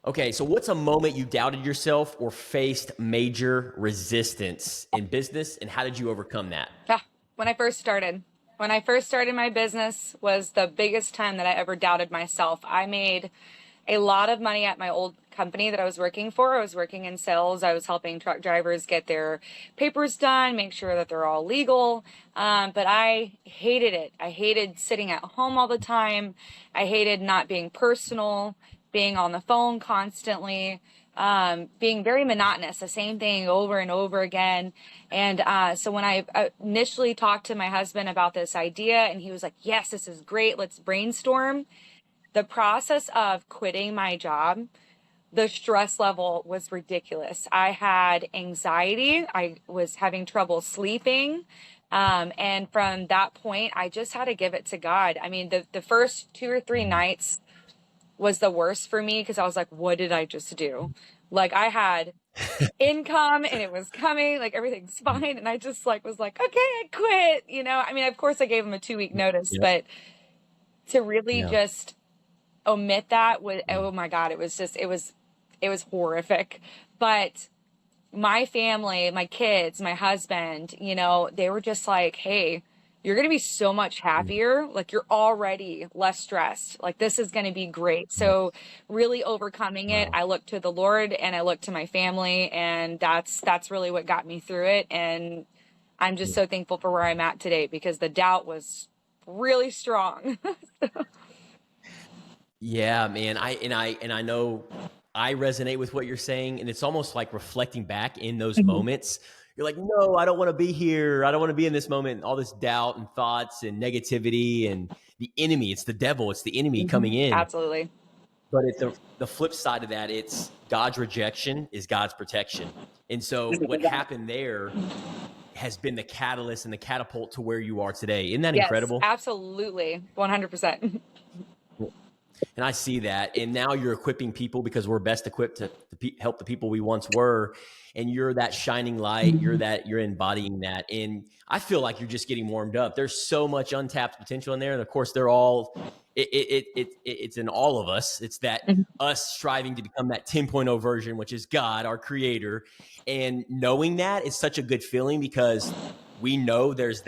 Okay, so what's a moment you doubted yourself or faced major resistance in business, and how did you overcome that? Yeah, when I first started. When I first started my business was the biggest time that I ever doubted myself. I made a lot of money at my old company that I was working for. I was working in sales. I was helping truck drivers get their papers done, make sure that they're all legal. But I hated it. I hated sitting at home all the time. I hated not being personal, being on the phone constantly, being very monotonous, the same thing over and over again. And so when I initially talked to my husband about this idea, and he was like, yes, this is great, let's brainstorm. The process of quitting my job, the stress level was ridiculous. I had anxiety. I was having trouble sleeping. And from that point, I just had to give it to God. I mean, the first 2 or 3 nights was the worst for me because I was like, what did I just do? Like I had income and it was coming, like everything's fine. And I just like was like, okay, I quit. I mean, of course I gave him a 2-week notice, Yep. but to really Yeah. just omit that was, Mm. oh my God, it was horrific. But my family, my kids, my husband, they were just like, hey, you're going to be so much Mm. happier. Like you're already less stressed. Like this is going to be great. Yep. So really overcoming it, Wow. I look to the Lord and I look to my family, and that's really what got me through it. And I'm just Mm. so thankful for where I'm at today because the doubt was really strong. Yeah, man. I know I resonate with what you're saying, and it's almost like reflecting back in those Mhm. moments. You're like, no, I don't want to be here. I don't want to be in this moment. All this doubt and thoughts and negativity and the enemy. It's the devil. It's the enemy coming Mhm. in. Absolutely. But it's the flip side of that. It's God's rejection is God's protection. And so what happened there has been the catalyst and the catapult to where you are today. Isn't that Yes, incredible? absolutely. 100%. And I see that. And now you're equipping people because we're best equipped to help the people we once were. And you're that shining light. You're embodying that. And I feel like you're just getting warmed up. There's so much untapped potential in there. And of course, it's in all of us. It's that us striving to become that 10.0 version, which is God, our creator. And knowing that is such a good feeling because we know there's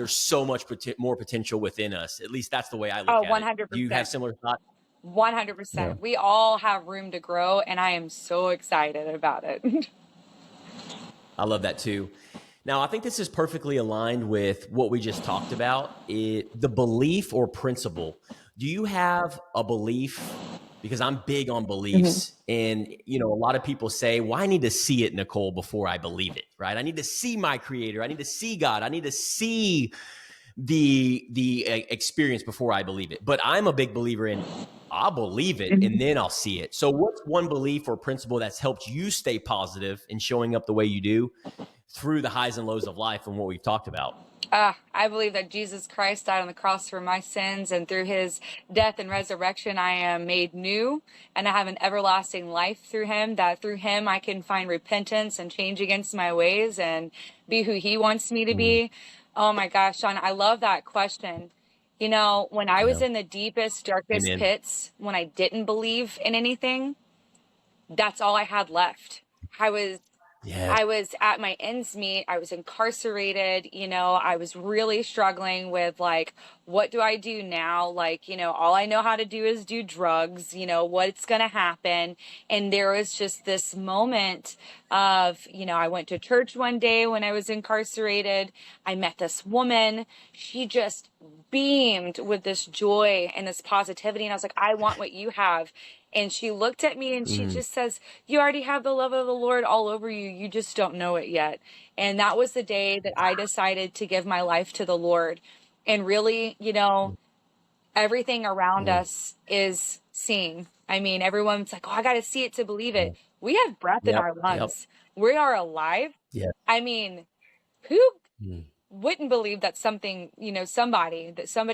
so much more potential within us. At least that's the way I look Oh, at it. Do you have 100%. similar thoughts? Yeah. 100%. We all have room to grow, and I am so excited about it. I love that too. Now, I think this is perfectly aligned with what we just talked about, the belief or principle. Do you have a belief? Because I'm big on Mhm. beliefs. And, a lot of people say, well, I need to see it, Nicole, before I believe it, right? I need to see my creator. I need to see God. I need to see the experience before I believe it. But I'm a big believer in I'll believe it and then I'll see it. So what's one belief or principle that's helped you stay positive and showing up the way you do through the highs and lows of life and what we've talked about? I believe that Jesus Christ died on the cross for my sins, and through his death and resurrection, I am made new, and I have an everlasting life through him, that through him I can find repentance and change against my ways and be who he wants me to Mm. be. Oh my gosh, Sean, I love that question. When I was Yeah. in the deepest, darkest Amen. pits, when I didn't believe in anything, that's all I had left. I was Yes. I was at my ends meet. I was incarcerated. I was really struggling with like, what do I do now? Like, all I know how to do is do drugs, what's going to happen. And there was just this moment of, I went to church one day when I was incarcerated. I met this woman. She just beamed with this joy and this positivity. And I was like, I want what you have. And she looked at me and she Mm. just says, you already have the love of the Lord all over you. You just don't know it yet. And that was the day that I decided to give my life to the Lord. And really, everything around Mm. us is seeing. I mean, everyone's like, oh, I got to see it to believe it. We have breath in Yep. our Yep. lungs. We are alive. Yeah. I mean, who Mm. wouldn't believe that somebody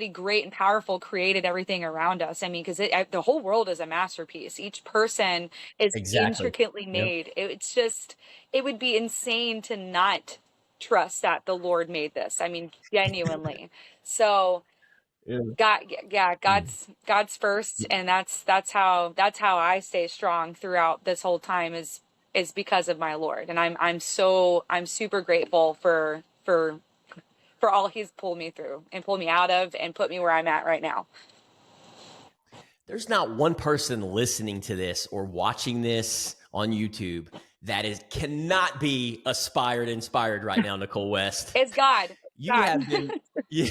great and powerful created everything around us? I mean, because the whole world is a masterpiece. Each person is Exactly. intricately Yep. made. It's just, it would be insane to not trust that the Lord made this. I mean, genuinely. So Yeah. God, yeah, Mm. God's first, and that's how I stay strong throughout this whole time is because of my Lord, and I'm super grateful for all He's pulled me through and pulled me out of and put me where I'm at right now. There's not one person listening to this or watching this on YouTube that is cannot be inspired right now, Nicole West. It's God, You God. have been yeah,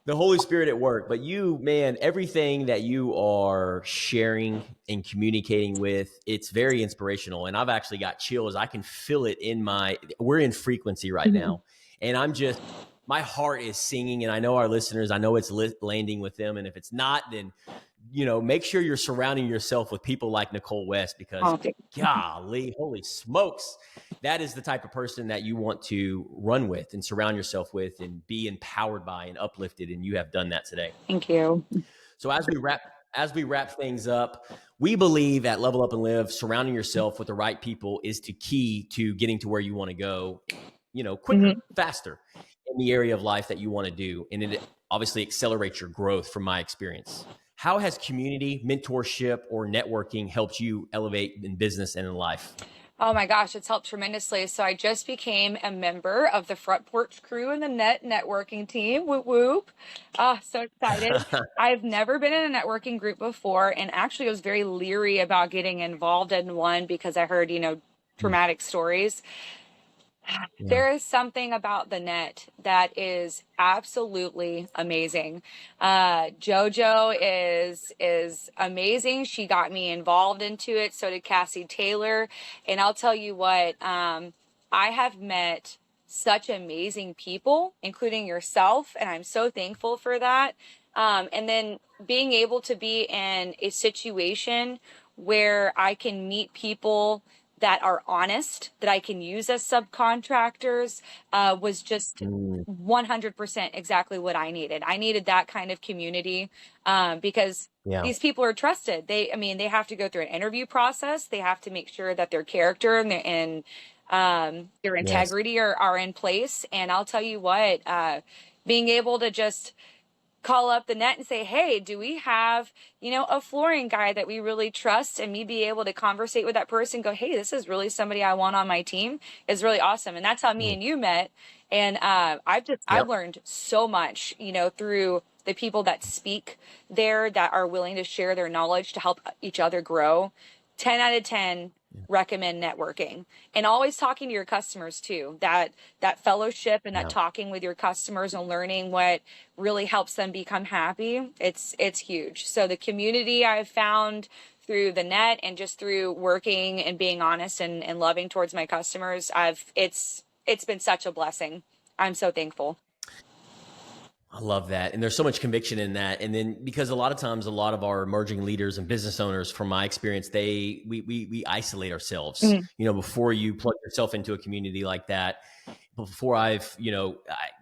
the Holy Spirit at work, but you, man, everything that you are sharing and communicating with, it's very inspirational. And I've actually got chills. I can feel it we're in frequency right Mhm. now. And my heart is singing. And I know our listeners, I know it's landing with them. And if it's not, then, make sure you're surrounding yourself with people like Nicole West, because Oh, thank golly, holy smokes, that is the type of person that you want to run with and surround yourself with and be empowered by and uplifted. And you have done that today. thank you. So as we wrap things up, we believe at Level Up and Live, surrounding yourself with the right people is the key to getting to where you want to go, quicker, Mhm. faster in the area of life that you want to do. And it obviously accelerates your growth from my experience. How has community, mentorship, or networking helped you elevate in business and in life? Oh my gosh, it's helped tremendously. So I just became a member of the Front Porch Crew and the networking team. Whoop whoop. Ah, so excited. I've never been in a networking group before, and actually I was very leery about getting involved in one because I heard, traumatic stories. Yeah. There is something about the net that is absolutely amazing. JoJo is amazing. She got me involved into it. So did Cassie Taylor. And I'll tell you what, I have met such amazing people, including yourself, and I'm so thankful for that. And then being able to be in a situation where I can meet people that are honest, that I can use as subcontractors, was just Mm, 100% exactly what I needed. I needed that kind of community, because yeah. these people are trusted. They have to go through an interview process. They have to make sure that their character and their Yes. integrity are in place. And I'll tell you what, being able to just call up the net and say, hey, do we have, a flooring guy that we really trust, and me be able to conversate with that person, go, hey, this is really somebody I want on my team, is really awesome. And that's how me Mm, and you met. And I've yep. learned so much, through the people that speak there, that are willing to share their knowledge to help each other grow. 10 out of 10 recommend networking, and always talking to your customers too. That fellowship and that Yeah. talking with your customers and learning what really helps them become happy, it's huge. So the community I've found through the net and just through working and being honest and loving towards my customers, it's been such a blessing. I'm so thankful. I love that. And there's so much conviction in that. And then because a lot of times, a lot of our emerging leaders and business owners, from my experience, we isolate ourselves, Mhm. before you plug yourself into a community like that. Before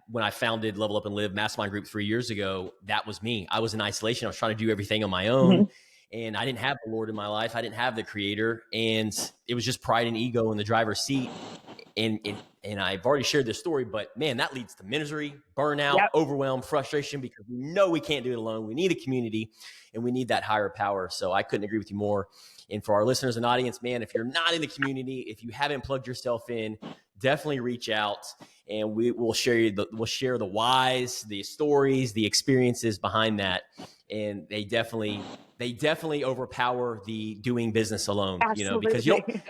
when I founded Level Up and Live Mastermind Group 3 years ago, that was me. I was in isolation. I was trying to do everything on my own. Mhm. And I didn't have the Lord in my life. I didn't have the creator. And it was just pride and ego in the driver's seat. And I've already shared this story, but man, that leads to misery, burnout, Yep. overwhelm, frustration, because we know we can't do it alone. We need a community, and we need that higher power. So I couldn't agree with you more. And for our listeners and audience, man, if you're not in the community, if you haven't plugged yourself in, definitely reach out, and we'll share the whys, the stories, the experiences behind that. And they definitely overpower the doing business alone, because you don't Absolutely.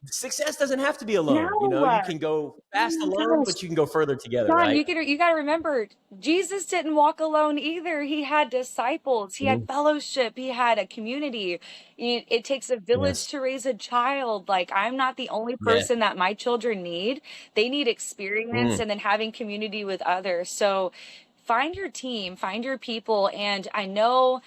success doesn't have to be alone. No. You can go fast Oh alone, gosh. but you can go further together, John, right? you got to remember, Jesus didn't walk alone either. He had disciples, he had Mhm. fellowship, he had a community. It takes a village Yes. to raise a child. Like, I'm not the only Yes. person that my children need. They need experience Mm. and then having community with others. So find your team, find your people. And I know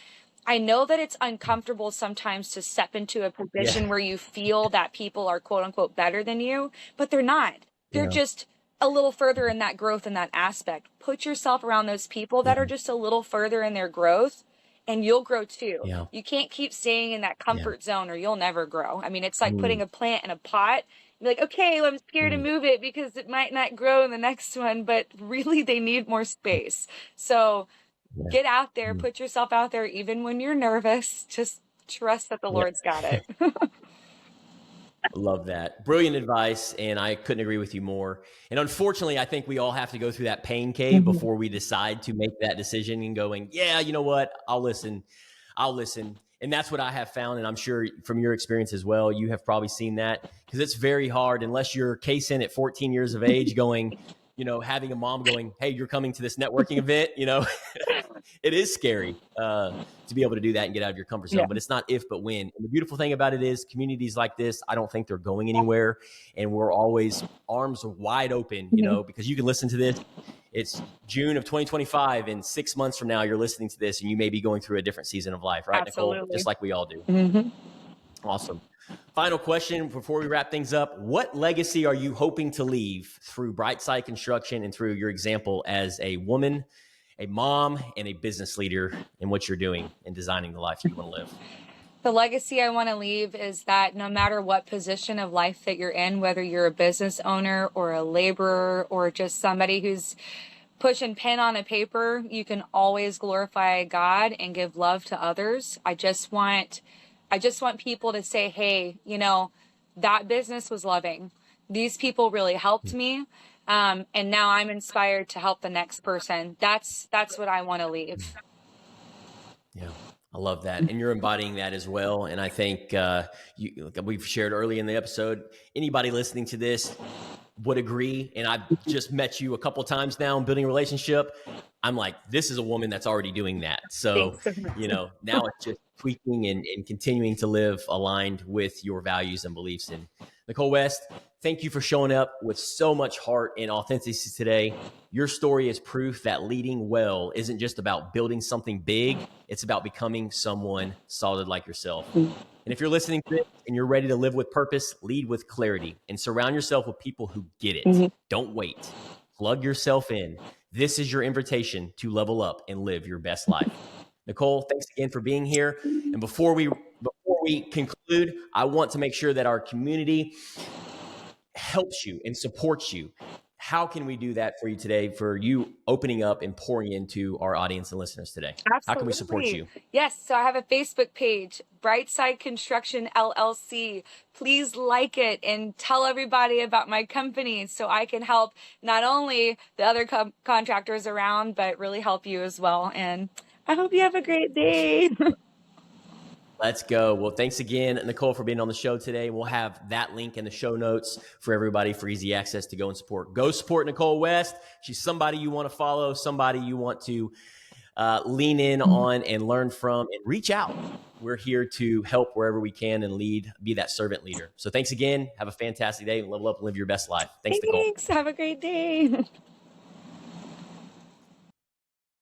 that it's uncomfortable sometimes to step into a Yeah. position where you feel that people are quote unquote better than you, but they're not. They're Yeah. just a little further in that growth in that aspect. Put yourself around those people Yeah. that are just a little further in their growth, and you'll grow too. Yeah. You can't keep staying in that Yeah. comfort zone or you'll never grow. I mean, it's like Mm. putting a plant in a pot Be like, okay, well, I'm scared to move it because it might not grow in the next one, but really they need more space. So get out there, put yourself out there, even when you're nervous. Just trust that the Yeah. Lord's got it. Love that. Brilliant advice. And I couldn't agree with you more. And unfortunately, I think we all have to go through that pain cave before we decide to make that decision and going, yeah, you know what? I'll listen. And that's what I have found. And I'm sure from your experience as well, you have probably seen that, because it's very hard unless you're casing at 14 years of age going, having a mom going, hey, you're coming to this networking event, it is scary to be able to do that and get out of your comfort zone. But it's not if, but when. And the beautiful thing about it is communities like this, I don't think they're going anywhere. And we're always arms wide open, because you can listen to this. It's June of 2025, and 6 months from now, you're listening to this and you may be going through a different season of life, right, Absolutely. Nicole? Just like we all do. Awesome. Final question before we wrap things up. What legacy are you hoping to leave through Brightside Construction and through your example as a woman, a mom, and a business leader in what you're doing and designing the life you want to live? The legacy I want to leave is that no matter what position of life that you're in, whether you're a business owner or a laborer or just somebody who's pushing pen on a paper, you can always glorify God and give love to others. I just want people to say, hey, that business was loving. These people really helped me. And now I'm inspired to help the next person. That's what I want to leave. Yeah, I love that. And you're embodying that as well. And I think we've shared early in the episode, anybody listening to this would agree. And I've just met you a couple of times now in building a relationship. I'm like, this is a woman that's already doing that. So, now it's just tweaking and continuing to live aligned with your values and beliefs. And Nicole West, thank you for showing up with so much heart and authenticity today. Your story is proof that leading well isn't just about building something big. It's about becoming someone solid like yourself. And if you're listening to this and you're ready to live with purpose, lead with clarity and surround yourself with people who get it. Don't wait. Plug yourself in. This is your invitation to level up and live your best life. Nicole, thanks again for being here. And before we conclude, I want to make sure that our community helps you and supports you. How can we do that for you today, for you opening up and pouring into our audience and listeners today? Absolutely. How can we support you? Yes, so I have a Facebook page, Brightside Construction LLC. Please like it and tell everybody about my company so I can help not only the other contractors around, but really help you as well. And I hope you have a great day. Let's go. Well, thanks again, Nicole, for being on the show today. We'll have that link in the show notes for everybody for easy access to go and support. Go support Nicole West. She's somebody you want to follow, somebody you want to lean in on and learn from, and reach out. We're here to help wherever we can and lead, be that servant leader. So thanks again. Have a fantastic day and level up and live your best life. Thanks, Nicole. Thanks. Have a great day.